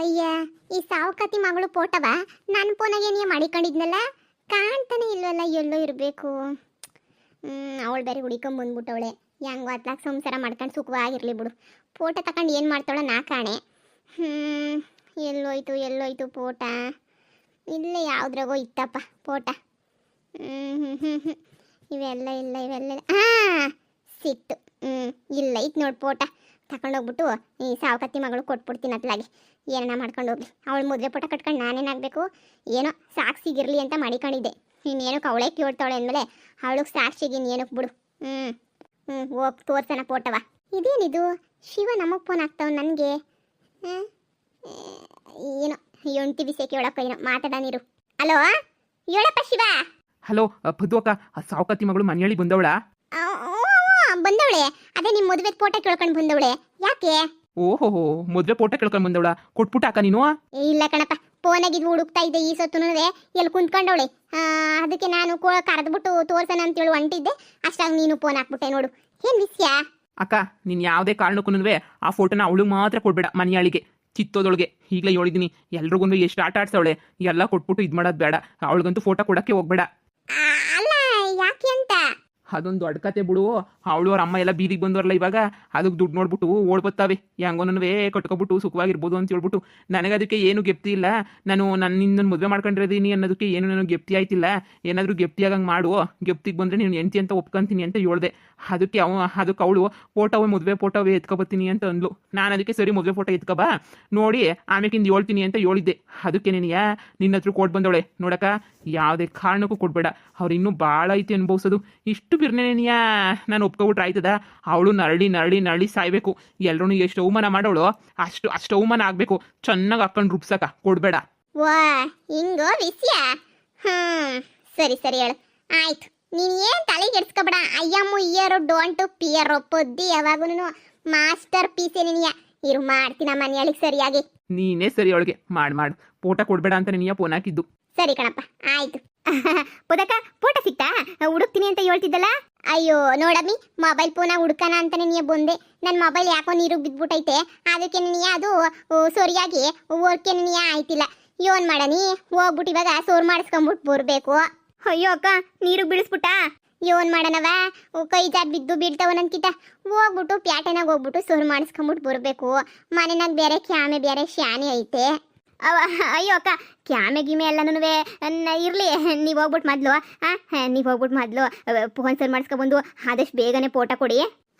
ಅಯ್ಯ, ಈ ಸಾವುಕತಿ ಮಗಳು ಫೋಟೋವ ನನ್ನ ಫೋನಾಗೆ ನೀ ಮಾಡಿಕೊಂಡಿದ್ನಲ್ಲ, ಕಾಣ್ತಾನೆ ಇಲ್ವಲ್ಲ, ಎಲ್ಲೋ ಇರಬೇಕು. ಅವಳು ಬೇರೆ ಹುಡಿಕೊಂಡ್ ಬಂದ್ಬಿಟ್ಟವಳೆ. ಹೆಂಗೋ ಅತ್ಲಾಗ ಸಂಸಾರ ಮಾಡ್ಕೊಂಡು ಸುಖವಾಗಿರ್ಲಿ ಬಿಡು. ಫೋಟೋ ತಗೊಂಡು ಏನು ಮಾಡ್ತಾಳ ನಾ ಕಾಣೆ. ಎಲ್ಲೋಯ್ತು ಫೋಟ. ಇಲ್ಲೇ ಯಾವುದ್ರಾಗೋ ಇತ್ತಪ್ಪ ಫೋಟ. ಇವೆಲ್ಲ ಸಿಕ್ತು. ಇಲ್ಲ ಇತ್ತು ನೋಡಿ ಫೋಟ. ತಗೊಂಡೋಗ್ಬಿಟ್ಟು ಈ ಸಾವುಕತ್ತಿ ಮಗಳು ಕೊಟ್ಬಿಡ್ತೀನಿ ಅತ್ಲಾಗೆ. ಏನನ್ನ ಮಾಡ್ಕೊಂಡು ಹೋಗ್ಲಿ. ಅವಳು ಮದುವೆ ಫೋಟೋ ಕಟ್ಕೊಂಡು ನಾನೇನಾಗಬೇಕು, ಏನೋ ಸಾಕ್ಷಿಗಿರ್ಲಿ ಅಂತ ಮಾಡಿಕೊಂಡಿದ್ದೆ. ಇನ್ನೇನಕ್ಕೆ ಅವಳೇ ಕೇಳ್ತಾವಳೆ ಅಂದಮೇಲೆ ಅವಳಿಗೆ ಸಾಕ್ಷಿಗೆ ಇನ್ನೇನಕ್ಕೆ ಬಿಡು. ಹೋಗಿ ತೋರ್ಸೋಣ ಫೋಟೋವ. ಇದೇನಿದು ಶಿವ ನಮಗೆ ಫೋನ್ ಆಗ್ತಾವ ನನಗೆ. ಏನೋ ಎಂಟಿ ಬಿಸೇಕೆ ಹೇಳಪ್ಪ, ಏನೋ ಮಾತಾಡ ನೀರು. ಹಲೋ ಹೇಳಪ್ಪ ಶಿವ. ಹಲೋ ಪದ್ದು ಅಕ್ಕ, ಸಾವುಕತ್ತಿ ಮಗಳು ಮನೆಯಳಿ ಬಂದವಳ? ಬಂದವಳೆ. ಅದೇ ನಿಮ್ಮ ಮದುವೆ ಫೋಟೋ ಕೇಳ್ಕೊಂಡು ಬಂದವಳೆ. ಯಾಕೆ? ಓಹೋ, ಮದುವೆ ಫೋಟೋ ಕೇಳ್ಕೊಂಡು ಬಂದವಳ? ಕೊಟ್ಬಿಟ್ಟ ಅಕ್ಕ ನೀನು? ಇಲ್ಲ ಕಣಪ್ಪ, ಫೋನಾಗಿದ್ದು ಹುಡುಕ್ತಾ ಇದ್ದೆ. ಈ ಸೊತ್ತುನುವೆ ಎಲ್ಲಿ ಕುಂತ್ಕೊಂಡವಳೆ. ಅದಕ್ಕೆ ನಾನು ಕರೆದ್ಬಿಟ್ಟು ತೋರ್ಸೋಣ ಅಂತೇಳಿ ಹೊಂಟಿದ್ದೆ. ಅಷ್ಟಾಗ ನೀನು ಫೋನ್ ಹಾಕ್ಬಿಟ್ಟೆ ನೋಡು. ಏನು ವಿಷಯ? ಅಕ್ಕ, ನೀನು ಯಾವುದೇ ಕಾರಣಕ್ಕೂ ಆ ಫೋಟೋನ ಅವಳಿಗೆ ಮಾತ್ರ ಕೊಡ್ಬೇಡ. ಮನೆಯಾಳಿಗೆ ಚಿತ್ತೋದೊಳಗೆ ಈಗಲೇ ಹೇಳಿದ್ದೀನಿ. ಎಲ್ರಿಗೂ ಎಷ್ಟು ಆಟ ಆಡ್ಸವಳೆ, ಎಲ್ಲ ಕೊಟ್ಬಿಟ್ಟು ಇದು ಮಾಡೋದು ಬೇಡ. ಅವಳಿಗಂತೂ ಫೋಟೋ ಕೊಡೋಕ್ಕೆ ಹೋಗ್ಬೇಡ. ಅಲ್ಲ ಯಾಕೆ ಅಂತ? ಅದೊಂದು ದೊಡ್ಡ ಕತೆ ಬಿಡು. ಅವಳು ಅವ್ರ ಅಮ್ಮ ಎಲ್ಲ ಬೀದಿಗೆ ಬಂದವರಲ್ಲ ಇವಾಗ, ಅದಕ್ಕೆ ದುಡ್ಡು ನೋಡ್ಬಿಟ್ಟು ಓಡ್ಬತ್ತಾವೆ. ಹೆಂಗೋನವೇ ಕಟ್ಕೊಬಿಟ್ಟು ಸುಖವಾಗಿರ್ಬೋದು ಅಂತ ಹೇಳ್ಬಿಟ್ಟು. ನನಗೆ ಅದಕ್ಕೆ ಏನು ಗೆಪ್ತಿ ಇಲ್ಲ. ನಿನ್ನ ಮದುವೆ ಮಾಡ್ಕೊಂಡಿರೋದೀನಿ ಅನ್ನೋದಕ್ಕೆ ಏನು ನನಗೆ ಗೆಪ್ತಿ ಆಯ್ತಿಲ್ಲ. ಏನಾದರೂ ಗೆಪ್ತಿ ಆಗಂಗೆ ಮಾಡು. ಗೆಪ್ತಿಗೆ ಬಂದರೆ ನೀನು ಎಂಟಿ ಅಂತ ಒಪ್ಕೊಂತೀನಿ ಅಂತ ಹೇಳ್ದೆ. ಅದಕ್ಕೆ ಅವಳು ಫೋಟೋವೇ ಮದುವೆ ಫೋಟೋವೇ ಎತ್ಕೊಬತ್ತೀನಿ ಅಂತ ಅಂದ್ಲು. ನಾನು ಅದಕ್ಕೆ ಸರಿ ಮದುವೆ ಫೋಟೋ ಎತ್ಕೊಬಾ ನೋಡಿ ಆಮೇಕಿಂದ ಹೇಳ್ತೀನಿ ಅಂತ ಹೇಳಿದ್ದೆ. ಅದಕ್ಕೆ ನಿನ್ನ ಹತ್ರ ಕೊಟ್ಟು ಬಂದವಳೆ ನೋಡಕ್ಕ. ಯಾವುದೇ ಕಾರಣಕ್ಕೂ ಕೊಡ್ಬೇಡ. ಅವ್ರು ಇನ್ನೂ ಭಾಳ ಐತಿ ಅನ್ಭವಿಸೋದು. ಇಷ್ಟು ಬಿರ್ನೇನಿಯಾ ನಾನು ಒಪ್ಕೊಬಿಟ್ರೆ ಆಯ್ತದ? ಅವಳು ನರಳಿ ಸಾಯ್ಬೇಕು. ಎಲ್ಲರೂ ಎಷ್ಟು ಅವಮಾನ ಮಾಡೋಳು ಅಷ್ಟು ಅವಮಾನ ಆಗಬೇಕು. ಚೆನ್ನಾಗಿ ಹಾಕೊಂಡು ರುಬ್ಸಕ ಕೊಡ್ಬೇಡ. ವಾ ಹಿಂಗೋ ವಿಷಯ. ಸರಿ ಹೇಳು. ಆಯ್ತು, ನೀನು ಏನು ತಲೆ ಕೆಡ್ಸ್ಕೊಬೇಡ. ಅಯ್ಯಮ್ಮು ಇಯರು ಡೋಂಟು ಪಿಯರ್ ಪೊದ್ದಿ ಯಾವಾಗೂ ಮಾಸ್ಟರ್ ಪೀಸ್ ಏನಿಯ ಇರು. ಮಾಡ್ತೀನಿ ಮನೆಯಳಿಗೆ ಸರಿಯಾಗಿ. ನೀನೇ ಸರಿ ಅವಳಿಗೆ ಮಾಡು. ಫೋಟೋ ಕೊಡ್ಬೇಡ ಅಂತ ನೀನು ಫೋನ್ ಹಾಕಿದ್ದು. ಸರಿ ಕಣಪ್ಪ, ಆಯ್ತು. ಪುದಕ ಫೋಟೋ ಸಿಕ್ತಾ? ಹುಡುಕ್ತೀನಿ ಅಂತ ಹೇಳ್ತಿದ್ದಲ್ಲ. ಅಯ್ಯೋ ನೋಡಮ್ಮಿ, ಮೊಬೈಲ್ ಫೋನಾಗ ಹುಡ್ಕಣ ಅಂತಾನೆ ನೀ ಬಂದೆ. ನನ್ನ ಮೊಬೈಲ್ ಯಾಕೋ ನೀರಿಗೆ ಬಿದ್ಬಿಟ್ಟೈತೆ. ಅದಕ್ಕೆ ನೀ ಅದು ಸರಿಯಾಗಿ ಓರ್ಕೆ ನೀ ಆಯ್ತಿಲ್ಲ. ಏನ್ ಮಾಡನಿ, ಹೋಗ್ಬಿಟ್ಟು ಇವಾಗ ಸೋರ್ ಮಾಡಿಸ್ಕೊಂಬಿಟ್ಟು ಬರಬೇಕು. ಅಯ್ಯೋ ಅಕ್ಕ, ನೀರು ಬೀಳಿಸ್ಬಿಟ್ಟ. ಏನ್ ಮಾಡನವ, ಕೈ ಜಾತ್ ಬಿದ್ದು ಬೀಳ್ತಾವನಂತಿದ್ದ. ಹೋಗ್ಬಿಟ್ಟು ಪ್ಯಾಟೆನಾಗ ಹೋಗ್ಬಿಟ್ಟು ಸೋರ್ ಮಾಡಿಸ್ಕೊಂಬಿಟ್ಟು ಬರಬೇಕು. ಮನೆನಾಗ ಬೇರೆ ಕ್ಯಾಮೆ ಬೇರೆ ಶಾನೆ ಐತೆ. ಅಯ್ಯೋ ಅಕ್ಕ, ಕ್ಯಾಮೆ ಗಿಮೆ ಎಲ್ಲನೂ ಇರಲಿ. ನೀವು ಹೋಗ್ಬಿಟ್ಟು ಮೊದಲು ಫೋನ್ ಸರ್ ಮಾಡಿಸ್ಕೊಬಂದು ಆದಷ್ಟು ಬೇಗನೆ ಫೋಟೋ ಕೊಡಿ.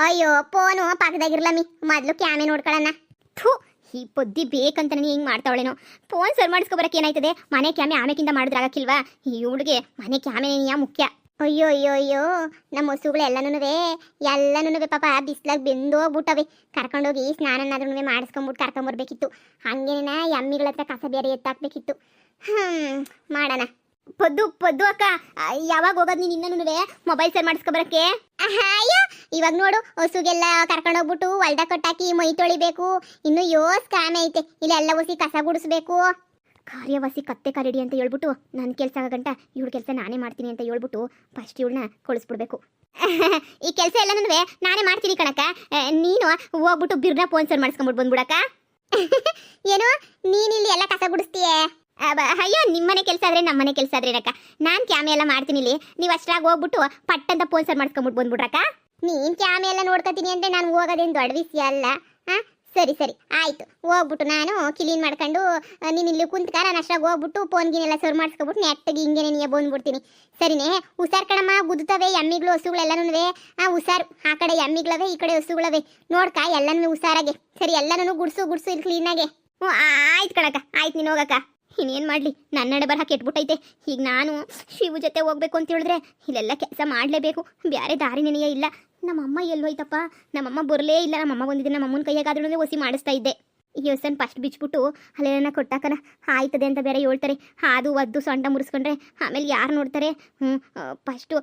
ಅಯ್ಯೋ ಫೋನು ಪಕ್ಕದಾಗಿರ್ಲಮ್ಮಿ, ಮೊದಲು ಕ್ಯಾಮೆ ನೋಡ್ಕೊಳ್ಳೋಣ. ಥೂ, ಈ ಪೊದ್ದಿ ಬೇಕಂತ ನೀನು ಹಿಂಗೆ ಮಾಡ್ತಾವಳೇನೋ. Phone sir ಮಾಡಿಸ್ಕೊಬರಕ್ಕೆ ಏನಾಯ್ತದೆ? ಮನೆ ಕ್ಯಾಮೆ ಆಮೇಕಿಂದ ಮಾಡಿದ್ರಾಗಕ್ಕಿಲ್ವಾ? ಈ ಹುಡುಗೆ ಮನೆ ಕ್ಯಾಮೆನೆಯಾ ಮುಖ್ಯ. ಅಯ್ಯೋ ನಮ್ಮ ಹಸುಗಳು ಎಲ್ಲನೂ ಪಾಪ ಬಿಸ್ಲಾಗ ಬೆಂದೋಗ್ಬಿಟ್ಟವೆ. ಕರ್ಕೊಂಡೋಗಿ ಸ್ನಾನನಾದ್ರೂ ಮಾಡಿಸ್ಕೊಂಬಿಟ್ಟು ಕರ್ಕೊಂಬರ್ಬೇಕಿತ್ತು. ಹಂಗೇನ ಎಮ್ಮಿಗಳ ಹತ್ರ ಕಸ ಬೇರೆ ಎತ್ತಾಕ್ಬೇಕಿತ್ತು. ಮಾಡೋಣ. ಪೊದ್ದು ಅಕ್ಕ, ಯಾವಾಗ ಹೋಗೋದು ನೀನು? ಇನ್ನೂ ಮೊಬೈಲ್ ಸರ್ ಮಾಡಿಸ್ಕೊಬರಕ್ಕೆ? ಅಯ್ಯೋ ಇವಾಗ ನೋಡು, ಹಸುಗೆಲ್ಲ ಕರ್ಕೊಂಡೋಗ್ಬಿಟ್ಟು ಹೊಲ್ದ ಕಟ್ಟಾಕಿ ಮೈ ತೊಳಿಬೇಕು. ಇನ್ನು ಕಾಮೆ ಐತೆ. ಇಲ್ಲೆಲ್ಲ ಹೊಸಿ ಕಸ ಗುಡಿಸ್ಬೇಕು. ಕಾರ್ಯವಾಸಿ ಕತ್ತೆ ಕರಡಿ ಅಂತ ಹೇಳ್ಬಿಟ್ಟು ನನ್ನ ಕೆಲಸ ಆಗಂಟ ಇವಳ ಕೆಲಸ ನಾನೇ ಮಾಡ್ತೀನಿ ಅಂತ ಹೇಳ್ಬಿಟ್ಟು ಫಸ್ಟ್ ಇವಳನ್ನ ಕಳಿಸ್ಬಿಡ್ಬೇಕು. ಈ ಕೆಲಸ ಎಲ್ಲ ನಾನೇ ಮಾಡ್ತೀನಿ ಕಣಕ್ಕ. ನೀನು ಹೋಗ್ಬಿಟ್ಟು ಬಿರ್ನ ಫೋನ್ ಸರ್ ಮಾಡಿಸ್ಕೊಂಬಿಟ್ಟು ಬಂದ್ಬಿಡಕ್ಕ. ಏನು ನೀನಿಲ್ಲಿ ಎಲ್ಲ ಕಸ ಗುಡಿಸ್ತೀಯೇ? ಅಯ್ಯೋ, ನಿಮ್ಮನೆ ಕೆಲಸ ಆದ್ರೆ ನಮ್ಮನೆ ಕೆಲಸ ಆದ್ರೇನಕ್ಕ. ನಾನು ಕ್ಯಾಮೆ ಎಲ್ಲ ಮಾಡ್ತೀನಿ ಇಲ್ಲಿ. ನೀವು ಅಷ್ಟಾಗಿ ಹೋಗ್ಬಿಟ್ಟು ಪಟ್ಟಂತ ಫೋನ್ ಸರ್ ಮಾಡಿಸ್ಕೊಂಬಿಟ್ಟು ಬಂದ್ಬಿಡ್ರಕ್ಕ. ನೀನು ಕ್ಯಾಮೆ ಎಲ್ಲ ನೋಡ್ಕೊತೀನಿ ಅಂದರೆ ನಾನು ಹೋಗೋದೇನು ದೊಡ್ಡ ವಿಷಯ ಅಲ್ಲ. ಸರಿ ಆಯ್ತು. ಹೋಗ್ಬಿಟ್ಟು ನಾನು ಕ್ಲೀನ್ ಮಾಡ್ಕೊಂಡು ನೀನು ಇಲ್ಲಿ ಕುಂತ್ಕ. ನಾನು ಅಷ್ಟಾಗಿ ಹೋಗ್ಬಿಟ್ಟು ಫೋನ್ಗಿನೆಲ್ಲ ಸರ್ ಮಾಡಿಸ್ಕೊಬಿಟ್ಟು ನೆಟ್ಟಗೆ ಹಿಂಗೇನೆ ನೀ ಬಂದ್ಬಿಡ್ತೀನಿ. ಸರಿನೇ? ಹುಷಾರ್ ಕಣಮ್ಮ, ಗುದ್ದುತ್ತವೆ ಎಮ್ಮಿಗಳು ಹಸುಗಳೆಲ್ಲನೂ. ಹುಷಾರು. ಆ ಕಡೆ ಎಮ್ಮಿಗಳವೆ, ಈ ಕಡೆ ಹಸುಗಳವೆ. ನೋಡ್ಕ ಎಲ್ಲನೂ ಹುಷಾರಾಗೆ. ಸರಿ, ಎಲ್ಲನೂ ಗುಡ್ಸು ಇಲ್ಲಿ ಕ್ಲೀನಾಗೆ. ಆಯ್ತು ಕಣಕ್ಕ, ಆಯ್ತು. ನೀನು ಹೋಗಕ್ಕ. ಇನ್ನೇನು ಮಾಡಲಿ, ನನ್ನ ನಡೆ ಬರಹ ಕೆಟ್ಬಿಟ್ಟೈತೆ. ಈಗ ನಾನು ಶಿವು ಜೊತೆ ಹೋಗ್ಬೇಕು ಅಂತ ಹೇಳಿದ್ರೆ ಇಲ್ಲೆಲ್ಲ ಕೆಲಸ ಮಾಡಲೇಬೇಕು. ಬೇರೆ ದಾರಿ ನೆನೆಯೇ ಇಲ್ಲ. ನಮ್ಮಮ್ಮ ಎಲ್ಲೋಯ್ತಪ್ಪ? ನಮ್ಮಮ್ಮ ಬರಲೇ ಇಲ್ಲ. ನಮ್ಮಮ್ಮ ಬಂದಿದ್ದೆ, ನಮ್ಮಮ್ಮನ ಕೈಯಾಗಾದ್ರೂ ಒಸಿ ಮಾಡಿಸ್ತಾ ಇದ್ದೆ. ಈ ಯೋಸನ್ ಫಸ್ಟ್ ಬಿಚ್ಬಿಟ್ಟು ಅಲ್ಲೆಲ್ಲ ಕೊಟ್ಟಾಕನ ಆಯ್ತದೆ ಅಂತ ಬೇರೆ ಹೇಳ್ತಾರೆ. ಅದು ಒದ್ದು ಸೊಂಟ ಮುರಿಸ್ಕೊಂಡ್ರೆ ಆಮೇಲೆ ಯಾರು ನೋಡ್ತಾರೆ? ಫಸ್ಟು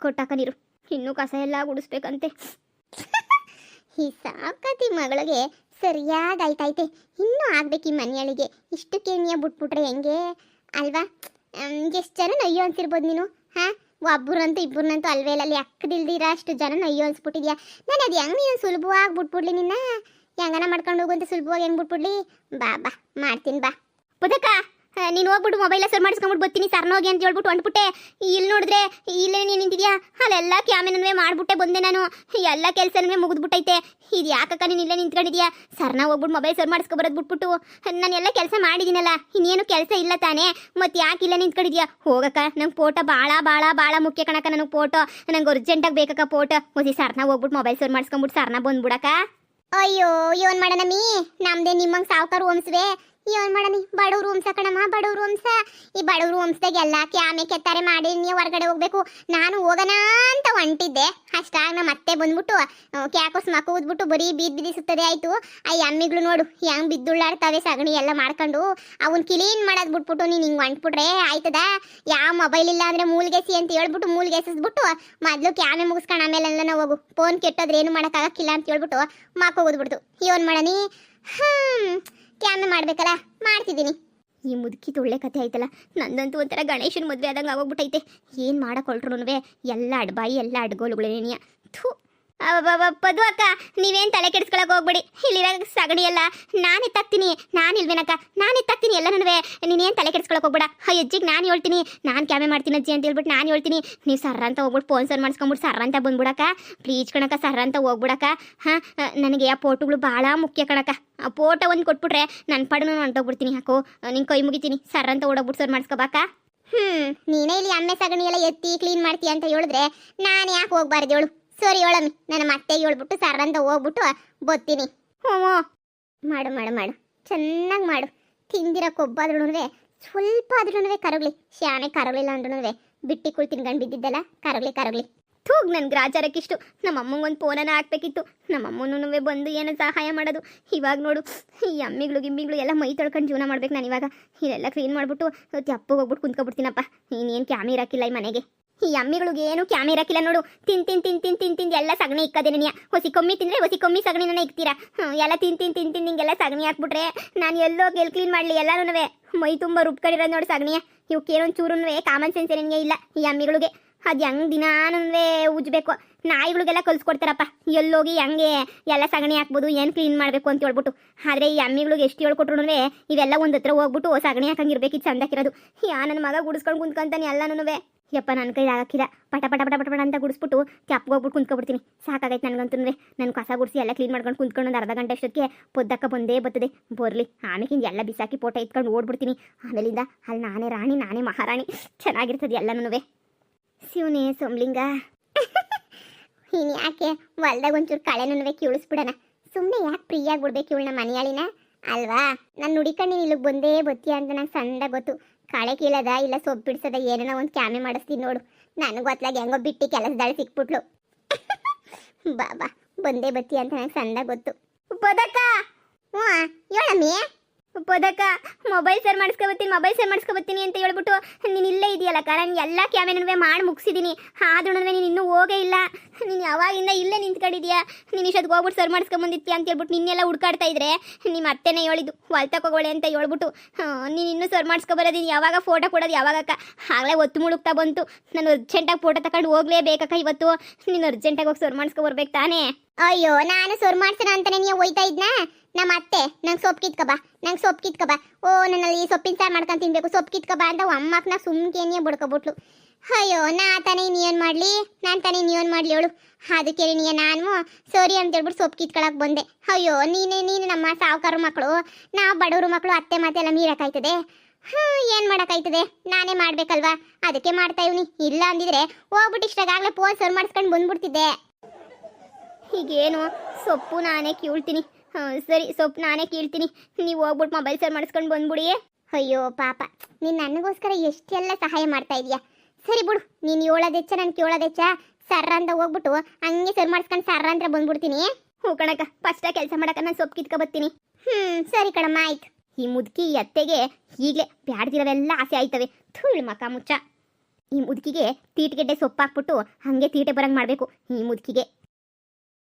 ಕೊಟ್ಟಾಕನಿರು. ಇನ್ನೂ ಕಸ ಎಲ್ಲ ಗುಡಿಸ್ಬೇಕಂತೆ. ಈ ಸಾಕತಿ ಮಗಳಿಗೆ ಸರಿಯಾಗಾಯ್ತೈತೆ. ಇನ್ನೂ ಆಗ್ಬೇಕು ಈ ಮನೆಯಳಿಗೆ. ಇಷ್ಟಕ್ಕೆ ನೀಯ ಬಿಟ್ಬಿಟ್ರೆ ಹೆಂಗೆ ಅಲ್ವಾ? ಎಷ್ಟು ಜನ ನಯ್ಯೋ ಅನ್ಸಿರ್ಬೋದು ನೀನು. ಒಬ್ಬರಂತೂ ಇಬ್ಬರನ್ನಂತೂ ಅಲ್ವೇ ಇಲ್ಲ. ಅಲ್ಲಿ ಅಕ್ಕದಿಲ್ದಿರ ಅಷ್ಟು ಜನ ನಯ್ಯೋ ಅನ್ಸ್ಬಿಟ್ಟಿದ್ಯಾ. ನಾನು ಅದು ಹೆಂಗೆ ನೀನು ಸುಲಭವಾಗಿ ಬಿಟ್ಬಿಡ್ಲಿ ನಿನ್ನ? ಹೆಂಗನ ಮಾಡ್ಕೊಂಡು ಹೋಗು ಅಂತ ಸುಲಭವಾಗಿ ಹೆಂಗ್ ಬಿಟ್ಬಿಡ್ಲಿ. ಬಾ ಬಾ ಮಾಡ್ತೀನಿ ಬಾ. ಪುದಕ ನೀನು ಹೋಗ್ಬಿಟ್ಟು ಮೊಬೈಲ್ ಸರ್ ಮಾಡಿಸ್ಕೊಂಡ್ಬಿಟ್ಟು ಬರ್ತೀನಿ ಸರ್ನ ಹೋಗಿ ಅಂತ ಹೇಳ್ಬಿಟ್ಟು ಹೊಂಟ್ಬಿಟ್ಟೆ. ಇಲ್ಲಿ ನೋಡಿದ್ರೆ ಇಲ್ಲೇ ನೀನು ನಿಂತಿದ್ಯಾ, ಅಲ್ಲೆಲ್ಲ ಕ್ಯಾಮೆರನ್ವೇ ಮಾಡ್ಬಿಟ್ಟೆ ಬಂದೆ ನಾನು. ಎಲ್ಲ ಕೆಲಸನೂ ಮುಗಿದ್ಬಿಟ್ಟೈತೆ. ಇದು ಯಾಕಕ್ಕ ನೀನು ಇಲ್ಲೇ ನಿಂತ್ಕೊಂಡಿದ್ಯಾ? ಸರ್ನ ಹೋಗ್ಬಿಟ್ಟು ಮೊಬೈಲ್ ಸರ್ ಮಾಡಿಸ್ಕೊಬರೋದು ಬಿಟ್ಬಿಟ್ಟು ನಾನು ಎಲ್ಲ ಕೆಲಸ ಮಾಡಿದ್ದೀನಲ್ಲ, ಇನ್ನೇನು ಕೆಲಸ ಇಲ್ಲ ತಾನೇ, ಮತ್ತೆ ಯಾಕೆ ಇಲ್ಲೇ ನಿಂತ್ಕೊಂಡಿದ್ಯಾ? ಹೋಗಕ್ಕ, ನಂಗೆ ಫೋಟೋ ಭಾಳ ಭಾಳ ಭಾಳ ಮುಖ್ಯ ಕಣಕ್ಕ. ನನಗೆ ಫೋಟೋ ನಂಗೆ ಅರ್ಜೆಂಟಾಗಿ ಬೇಕಕ್ಕ ಫೋಟೋ. ಓದಿ ಸರ್ನ ಹೋಗ್ಬಿಟ್ಟು ಮೊಬೈಲ್ ಸರ್ ಮಾಡಿಸ್ಕೊಂಬಿಟ್ಟು ಸರ್ನ ಬಂದ್ಬಿಡಕ್ಕ. ಅಯ್ಯೋ ಇವನ್ ಮಾಡಣಮಿ, ನಮ್ದೇ ನಿಮ್ಮಂಗೆ ಸಾವುಕಾರ ವಂಶವೇ. ಇವನ್ ಮಾಡಮಿ ಬಡವ್ರು ವಂಶ ಕಣಮ್ಮ, ಬಡವ್ರು ವಂಶ. ಈ ಬಡವ್ರು ವಂಶದಾಗ ಎಲ್ಲ ಕ್ಯಾಮೆ ಕೆತ್ತಾರೆ ಮಾಡಿ ನೀವು ಹೊರಗಡೆ ಹೋಗ್ಬೇಕು. ನಾನು ಹೋಗೋಣ ಅಂತ ಹೊಂಟಿದ್ದೆ, ಅಷ್ಟಾಗ ನಮ್ಮ ಮತ್ತೆ ಬಂದ್ಬಿಟ್ಟು ಕ್ಯಾಕೋಸ್ ಮಕ್ಕ ಊದ್ಬಿಟ್ಟು ಬರೀ ಬಿದ್ದಿಸುತ್ತದೆ ಆಯ್ತು. ಆ ಎಮ್ಮಿಗಳು ನೋಡು ಹೆಂಗ್ ಬಿದ್ದುಳ್ಳಾಡ್ತಾವೆ ಸಗಣಿ ಎಲ್ಲ ಮಾಡ್ಕೊಂಡು. ಅವನ್ ಕ್ಲೀನ್ ಮಾಡೋದ್ ಬಿಟ್ಬಿಟ್ಟು ನೀನು ಹಿಂಗೆ ಹೊಂಟ್ಬಿಟ್ರೆ ಆಯ್ತದ? ಯಾವ ಮೊಬೈಲ್ ಇಲ್ಲ ಅಂದ್ರೆ ಮೂಲ್ಗೆಸಿ ಅಂತ ಹೇಳ್ಬಿಟ್ಟು ಮೂಲ್ಗೆಸಿಸ್ಬಿಟ್ಟು ಮೊದ್ಲು ಕ್ಯಾಮೆ ಮುಗಿಸ್ಕೊಂಡು ಆಮೇಲೆಲ್ಲ ನಾವು ಹೋಗು. ಫೋನ್ ಕೆಟ್ಟೋದ್ರೆ ಏನು ಮಾಡೋಕ್ಕಾಗಕ್ಕಿಲ್ಲ ಅಂತ ಹೇಳ್ಬಿಟ್ಟು ಮಕ್ಕ ಹೋಗ್ಬಿಡ್ತು. ಇವನ್ ಮಾಡನಿ ಕ್ಯಾಮೆ ಮಾಡ್ಬೇಕಲ್ಲ, ಮಾಡ್ತಿದ್ದೀನಿ. ಈ ಮುದುಕಿ ಒಳ್ಳೆ ಕತೆ ಆಯ್ತಲ್ಲ. ನಂದಂತೂ ಒಂಥರ ಗಣೇಶನ ಮದುವೆ ಆದಂಗೆ ಆಗೋಗ್ಬಿಟ್ಟೈತೆ. ಏನು ಮಾಡಕೊಳ್ರು ಎಲ್ಲ ಅಡ್ಬಾಯಿ ಎಲ್ಲ ಅಡ್ಗೋಲುಗಳೇನಿಯ. ಥೂ ಪದು ಅಕ್ಕ, ನೀವೇನು ತಲೆ ಕೆಡಿಸ್ಕೊಳಕ್ಕೆ ಹೋಗ್ಬೇಡಿ. ಇಲ್ಲಿರೋ ಸಗಣಿ ಎಲ್ಲ ನಾನು ಎತ್ತಾಕ್ತೀನಿ. ನಾನು ಇಲ್ವೇನಕ್ಕ, ನಾನು ಎತ್ತಾಕ್ತೀನಿ ಎಲ್ಲ ನನವೇ. ನೀನೇನು ತಲೆ ಕೆಡಿಸ್ಕೊಳಕ್ಕೆ ಹೋಗ್ಬೇಡ. ಅಜ್ಜಿಗೆ ನಾನು ಹೇಳ್ತೀನಿ, ನಾನು ಕ್ಯಾಮೆ ಮಾಡ್ತೀನಿ ಅಜ್ಜಿ ಅಂತ ಹೇಳ್ಬಿಟ್ಟು ನಾನು ಹೇಳ್ತೀನಿ. ನೀವು ಸರ್ರ ಅಂತ ಹೋಗ್ಬಿಟ್ಟು ಫೋನ್ ಸರ್ ಮಾಡಿಸ್ಕೊಂಬಿಟ್ಟು ಸರ್ರ ಅಂತ ಬಂದ್ಬಿಡಕ್ಕ. ಪ್ಲೀಸ್ ಕಣಕ್ಕ, ಸರ್ರ ಅಂತ ಹೋಗ್ಬಿಡಕ್ಕ. ಹಾಂ, ನನಗೆ ಆ ಫೋಟೋಗಳು ಭಾಳ ಮುಖ್ಯ ಕಣಕ್ಕ. ಆ ಫೋಟೋ ಒಂದು ಕೊಟ್ಬಿಟ್ರೆ ನನ್ನ ಪಡೆ ನಾನು ಹೊಂಟೋಗ್ಬಿಡ್ತೀನಿ. ಹಾಕು, ನಿನ್ನ ಕೈ ಮುಗಿತೀನಿ. ಸರ್ರ ಅಂತ ಓಡೋಗ್ಬಿಟ್ಟು ಸರ್ ಮಾಡಿಸ್ಕೋಬಾಕ. ನೀನೇ ಇಲ್ಲಿ ಅಮ್ಮೆ ಸಗಣಿ ಎಲ್ಲ ಎತ್ತಿ ಕ್ಲೀನ್ ಮಾಡ್ತೀಯ ಅಂತ ಹೇಳಿದ್ರೆ ನಾನು ಯಾಕೆ ಹೋಗ್ಬಾರ್ದು ಹೇಳು? ಸರಿ ಹೇಳಮ್ಮಿ, ನನ್ನ ಮತ್ತೆ ಹೇಳ್ಬಿಟ್ಟು ಸರ್ರಂತ ಹೋಗ್ಬಿಟ್ಟು ಬತ್ತೀನಿ. ಹ್ಞೂ ಮಾಡು ಮಾಡು ಮಾಡು, ಚೆನ್ನಾಗಿ ಮಾಡು. ತಿಂದಿರೋ ಕೊಬ್ಬಾದ್ರೂ ಸ್ವಲ್ಪ ಆದ್ರೂ ಕರಗಲಿ. ಶಾನೆ ಕರಗಲಿಲ್ಲ ಅಂದ್ರೂ ಬಿಟ್ಟಿ ಕುಳ್ ತಿನ್ಕೊಂಡು ಬಿದ್ದಿದ್ದಲ್ಲ, ಕರಗಲಿ. ಥೂಗ್, ನನ್ನ ಗ್ರಾಚಾರಕ್ಕಿಷ್ಟು. ನಮ್ಮ ಅಮ್ಮಂಗೊಂದು ಫೋನನ್ನು ಹಾಕ್ಬೇಕಿತ್ತು. ನಮ್ಮ ಅಮ್ಮನೂ ಬಂದು ಏನೋ ಸಹಾಯ ಮಾಡೋದು. ಇವಾಗ ನೋಡು, ಈ ಅಮ್ಮಿಗಳು ಗಿಮ್ಮಿಗಳು ಎಲ್ಲ ಮೈ ತೊಳ್ಕೊಂಡು ಜೀವನ ಮಾಡ್ಬೇಕು ನಾನು ಇವಾಗ. ಇದೆಲ್ಲ ಕ್ಲೀನ್ ಮಾಡಿಬಿಟ್ಟು ಅಪ್ಪಗೆ ಹೋಗ್ಬಿಟ್ಟು ಕುಂತ್ಕೊಬಿಡ್ತೀನಪ್ಪ. ಇನ್ನೇನು ಕ್ಯಾಮೆ ಇರೋಕ್ಕಿಲ್ಲ ಈ ಮನೆಗೆ. ಈ ಅಮ್ಮಿಗಳಿಗೆ ಏನು ಕ್ಯಾಮೆ ಇರಕ್ಕಿಲ್ಲ ನೋಡು. ತಿಂದು ಎಲ್ಲ ಸಗಣಿ ಇಕ್ಕದೇನೆ. ನೀ ಹೊಸಿ ಕಮ್ಮಿ ತಿಂದರೆ ಹೊಸಿ ಕಮ್ಮಿ ಸಗಣಿನ ಇಕ್ತೀರಾ. ಎಲ್ಲ ತಿಂದು ಹಿಂಗೆಲ್ಲ ಸಗಣಿ ಹಾಕ್ಬಿಟ್ರೆ ನಾನು ಎಲ್ಲೋ ಕ್ಲೀನ್ ಮಾಡಲಿ. ಎಲ್ಲರೂ ಮೈ ತುಂಬ ರುಬ್ಕೊಂಡಿರೋದು ನೋಡಿ ಸಗಣಿಯ. ಇವಕ್ಕೇನೊಂದು ಚೂರು ಕಾಮನ್ ಸೆನ್ಸ್ ನಿನಗೆ ಇಲ್ಲ ಈ ಅಮ್ಮಿಗಳಿಗೆ. ಅದು ಹೆಂಗೆ ದಿನಾನು ಉಜ್ಬೇಕು. ನಾಯಿಗಳಿಗೆಲ್ಲ ಕಲ್ಸ್ಕೊಡ್ತಾರಪ್ಪ ಎಲ್ಲೋಗಿ ಹೆಂಗೆ ಎಲ್ಲ ಸಗಣಿ ಹಾಕ್ಬೋದು, ಏನು ಕ್ಲೀನ್ ಮಾಡಬೇಕು ಅಂತ ಹೇಳ್ಬಿಟ್ಟು. ಆದರೆ ಈ ಅಮ್ಮಿಗಳಿಗೆ ಎಷ್ಟು ಹೇಳ್ಕೊಟ್ರು ಇವೆಲ್ಲ ಒಂದು ಹತ್ರ ಹೋಗ್ಬಿಟ್ಟು ಸಗಣಿ ಹಾಕಂಗಿರ್ಬೇಕಿತ್ತು ಚಂದಾಕಿರೋದು. ನನ್ನ ಮಗ ಗುಡಿಸ್ಕೊಂಡು ಕುಂತ್ಕೊಂತಾನೆ ಎಲ್ಲನೂ. ಯಪ್ಪ ನನ್ನ ಕೈ ಹಾಕಿಲ್ಲ. ಪಟ ಪಟ ಪಟ ಪಟ ಪಟ ಅಂತ ಗುಡಿಸ್ಬಿಟ್ಟು ಹೋಗ್ಬಿಟ್ಟು ಕುಂತ್ಕೊಬಿಡ್ತೀನಿ. ಸಾಕಾಗೈತೆ ನನಗಂತೂ. ನಾನು ಕಸ ಗುಡಿಸಿ ಎಲ್ಲ ಕ್ಲೀನ್ ಮಾಡ್ಕೊಂಡು ಕುಂತ್ಕೊಂಡು ಒಂದು ಅರ್ಧ ಗಂಟೆ ಅಷ್ಟೊತ್ತಿಗೆ ಪೊದ್ದಕ್ಕ ಬಂದೇ ಬರ್ತದೆ. ಬರಲಿ, ಆಮೇಲಿಂದ ಎಲ್ಲ ಬಿಸಾಕಿ ಫೋಟೋ ಎತ್ಕೊಂಡು ಓಡ್ಬಿಡ್ತೀನಿ. ಆಮೇಲಿಂದ ಅಲ್ಲಿ ನಾನೇ ರಾಣಿ, ನಾನೇ ಮಹಾರಾಣಿ. ಚೆನ್ನಾಗಿರ್ತದೆ ಎಲ್ಲನೂ. ಶಿವನೇ ಸೋಮ್ಲಿಂಗ, ಇನ್ನು ಯಾಕೆ ಹೊಲ್ದಾಗ ಒಂಚೂರು ಕಳೆನೂ ಕೀಳಿಸ್ಬಿಡೋಣ. ಸುಮ್ಮನೆ ಯಾಕೆ ಫ್ರೀಯಾಗಿ ಬಿಡ್ಬೇಕು ಇವಳನ್ನ ಮನೆಯಾಳಿನ ಅಲ್ವಾ? ನಾನು ನುಡಿಕೊಂಡು ಇಲ್ಲಿಗೆ ಬಂದೇ ಬತ್ತೀಯ ಅಂತ ನಂಗೆ ಸಣ್ಣ ಗೊತ್ತು. ಕಳೆ ಕೀಳದ ಇಲ್ಲ ಸೊಪ್ಪು ಬಿಡಿಸೋದ ಏನೋ ಒಂದು ಕ್ಯಾಮೆ ಮಾಡಿಸ್ತೀನಿ ನೋಡು. ನನಗೆ ಗೊತ್ತಾಗ ಹೆಂಗೋ ಬಿಟ್ಟು ಕೆಲಸದಾಳೆ ಸಿಕ್ಬಿಟ್ಲು. ಬಾ ಬಂದೇ ಬತ್ತೀಯ ಅಂತ ನಂಗೆ ಸಣ್ಣ ಗೊತ್ತು. ಪದಕ, ಹ್ಞೂ ಹೇಳಮ್ಮಿ. ಪದಕ, ಮೊಬೈಲ್ ಸರ್ ಮಾಡಿಸ್ಕೊಬತ್ತೀನಿ ಅಂತ ಹೇಳ್ಬಿಟ್ಟು ನೀನು ಇಲ್ಲೇ ಇದೆಯಲ್ಲಕ್ಕ. ನಾನು ಎಲ್ಲ ಕ್ಯಾಮೆರನೂ ಮಾಡಿ ಮುಗಿಸಿದ್ದೀನಿ. ಆದ್ರೂ ನೀನು ಇನ್ನೂ ಹೋಗೇ ಇಲ್ಲ. ನೀನು ಯಾವಾಗಿಂದ ಇಲ್ಲೇ ನಿಂತ್ಕೊಂಡಿದ್ಯಾ. ನೀನು ಇಷ್ಟೊತ್ತಿಗೆ ಹೋಗ್ಬಿಟ್ಟು ಸರ್ ಮಾಡಿಸ್ಕೊಂಬಂದಿತ್ತೀಯ ಅಂತ ಹೇಳ್ಬಿಟ್ಟು ನಿನ್ನೆಲ್ಲ ಹುಡ್ಕಾಡ್ತಾ ಇದ್ರೆ ನಿಮ್ಮ ಅತ್ತೆನೇ ಹೇಳಿದ್ದು ಹೊಲ್ತಕೋಗೋಳೆ ಅಂತ ಹೇಳ್ಬಿಟ್ಟು. ನೀನು ಇನ್ನೂ ಸರ್ ಮಾಡಿಸ್ಕೊಬರೋದೀನಿ. ಯಾವಾಗ ಫೋಟೋ ಕೊಡೋದು ಯಾವಾಗಕ್ಕ? ಆಗಲೇ ಒತ್ತು ಮುಳುಗ್ತಾ ಬಂತು. ನಾನು ಅರ್ಜೆಂಟಾಗಿ ಫೋಟೋ ತಗೊಂಡು ಹೋಗ್ಲೇಬೇಕಕ್ಕ ಇವತ್ತು. ನೀನು ಅರ್ಜೆಂಟಾಗಿ ಹೋಗಿ ಸರ್ ಮಾಡಿಸ್ಕೊಬರ್ಬೇಕು ತಾನೇ? ಅಯ್ಯೋ, ನಾನು ಸರ್ ಮಾಡ್ಸೋಣ ಅಂತಾನೆ ನೀವು ಹೋಯ್ತಾ ಇದ್ನಾ? ನಮ್ಮ ಅತ್ತೆ ನಂಗೆ ಸೊಪ್ಪು ಕಿತ್ಕಬಾ. ಓ, ನನ್ನಲ್ಲಿ ಈ ಸೊಪ್ಪಿನ ಸಾರು ಮಾಡ್ಕೊಂಡು ತಿನ್ಬೇಕು, ಸೊಪ್ಪು ಕಿತ್ಕಬಾ ಅಂತ ಅಮ್ಮಕ್ಕನ ಸುಮ್ಕೇನಿಯೇ ಬಡ್ಕೊಬಿಟ್ಲು. ಅಯ್ಯೋ, ನಾನು ತಾನೇ ಇನ್ನೇನು ಮಾಡಲಿ ಹೇಳು. ಅದಕ್ಕೆ ನಾನು ಸರಿ ಅಂತ ಹೇಳ್ಬಿಟ್ಟು ಸೊಪ್ಪು ಕಿತ್ಕೊಳಕ್ಕೆ ಬಂದೆ. ಅಯ್ಯೋ, ನೀನು ನಮ್ಮ ಸಾವುಕಾರ ಮಕ್ಕಳು, ನಾವು ಬಡವರು ಮಕ್ಕಳು, ಅತ್ತೆ ಮಾತೆಲ್ಲ ಮೀರಕ್ಕಾಯ್ತದೆ? ಏನು ಮಾಡೋಕ್ಕಾಯ್ತದೆ? ನಾನೇ ಮಾಡ್ಬೇಕಲ್ವಾ? ಅದಕ್ಕೆ ಮಾಡ್ತಾ ಇವ್ನಿ. ಇಲ್ಲ ಅಂದಿದ್ರೆ ಹೋಗ್ಬಿಟ್ಟು ಇಷ್ಟಾಗಲೇ ಫೋನ್ ಸರ್ ಮಾಡಿಸ್ಕೊಂಡು ಬಂದ್ಬಿಡ್ತಿದ್ದೆ. ಹೀಗೇನು ಸೊಪ್ಪು ನಾನೇ ಕೀಳ್ತೀನಿ. ಸರಿ, ಸೊಪ್ಪು ನಾನೇ ಕೀಳ್ತೀನಿ. ನೀವು ಹೋಗ್ಬಿಟ್ಟು ಮೊಬೈಲ್ ಸರ್ ಮಾಡಿಸ್ಕೊಂಡು ಬಂದ್ಬಿಡಿ. ಅಯ್ಯೋ ಪಾಪ, ನೀನು ನನಗೋಸ್ಕರ ಎಷ್ಟೆಲ್ಲ ಸಹಾಯ ಮಾಡ್ತಾ ಇದೀಯಾ. ಸರಿ ಬಿಡು, ನೀನು ಹೇಳೋದೆಚ್ಚ ನಾನು ಕೇಳೋದೆಚ್ಚ. ಸರ್ರ ಅಂತ ಹೋಗ್ಬಿಟ್ಟು ಹಂಗೆ ಸರ್ ಮಾಡಿಸ್ಕೊಂಡು ಸರ್ರ ಅಂತ ಬಂದ್ಬಿಡ್ತೀನಿ. ಹ್ಞೂ ಕಣಕ್ಕ, ಫಸ್ಟ ಕೆಲಸ ಮಾಡಕ್ಕ ನಾನು ಸೊಪ್ಪು ಕಿತ್ಕೊಬತ್ತೀನಿ. ಸರಿ ಕಣಮ್ಮ, ಆಯ್ತು. ಈ ಮುದುಕಿ ಅತ್ತೆಗೆ ಈಗಲೇ ಬ್ಯಾಡ್ದಿರೋವೆಲ್ಲ ಆಸೆ ಆಯ್ತವೆ. ಥೂಳ್ ಮಕ ಮುಚ್ಚ. ಈ ಮುದುಕಿಗೆ ತೀಟೆಗೆಡ್ಡೆ ಸೊಪ್ಪು ಹಾಕ್ಬಿಟ್ಟು ಹಾಗೆ ತೀಟೆ ಬರಂಗೆ ಮಾಡಬೇಕು ಈ ಮುದುಕಿಗೆ.